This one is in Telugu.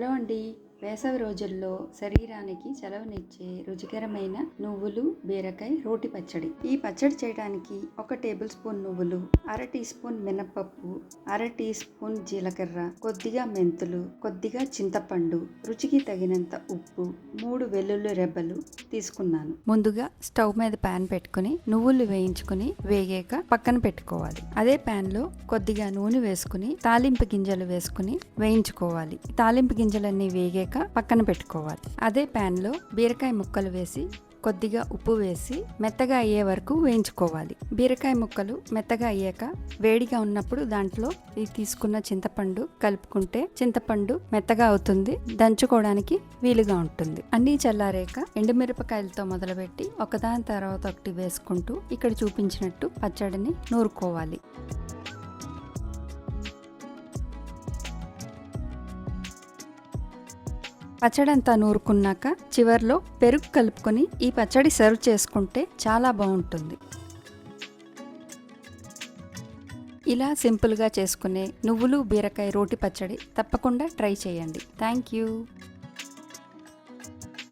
హలో అండి. వేసవి రోజుల్లో శరీరానికి చలవనిచ్చే రుచికరమైన నువ్వులు బీరకాయ రోటి పచ్చడి. ఈ పచ్చడి చేయడానికి 1 టేబుల్ స్పూన్ నువ్వులు, అర టీ స్పూన్ మినపప్పు, అర టీ స్పూన్ జీలకర్ర, కొద్దిగా మెంతులు, కొద్దిగా చింతపండు, రుచికి తగినంత ఉప్పు, 3 వెల్లుల్లి రెబ్బలు తీసుకున్నాను. ముందుగా స్టవ్ మీద ప్యాన్ పెట్టుకుని నువ్వులు వేయించుకుని వేగాక పక్కన పెట్టుకోవాలి. అదే ప్యాన్ లో కొద్దిగా నూనె వేసుకుని తాలింపు గింజలు వేసుకుని వేయించుకోవాలి. తాలింపు గింజలన్నీ వేగాక పక్కన పెట్టుకోవాలి. అదే ప్యాన్ లో బీరకాయ ముక్కలు వేసి కొద్దిగా ఉప్పు వేసి మెత్తగా అయ్యే వరకు వేయించుకోవాలి. బీరకాయ ముక్కలు మెత్తగా అయ్యాక వేడిగా ఉన్నప్పుడు దాంట్లో ఈ తీసుకున్న చింతపండు కలుపుకుంటే చింతపండు మెత్తగా అవుతుంది, దంచుకోవడానికి వీలుగా ఉంటుంది. అన్నీ చల్లారాక ఎండుమిరపకాయలతో మొదలుపెట్టి ఒకదాని తర్వాత ఒకటి వేసుకుంటూ ఇక్కడ చూపించినట్టు పచ్చడిని నూరుకోవాలి. పచ్చడి అంతా నూరుకున్నాక చివర్లో పెరుగు కలుపుకొని ఈ పచ్చడి సర్వ్ చేసుకుంటే చాలా బాగుంటుంది. ఇలా సింపుల్గా చేసుకునే నువ్వులు బీరకాయ రోటి పచ్చడి తప్పకుండా ట్రై చేయండి. Thank you.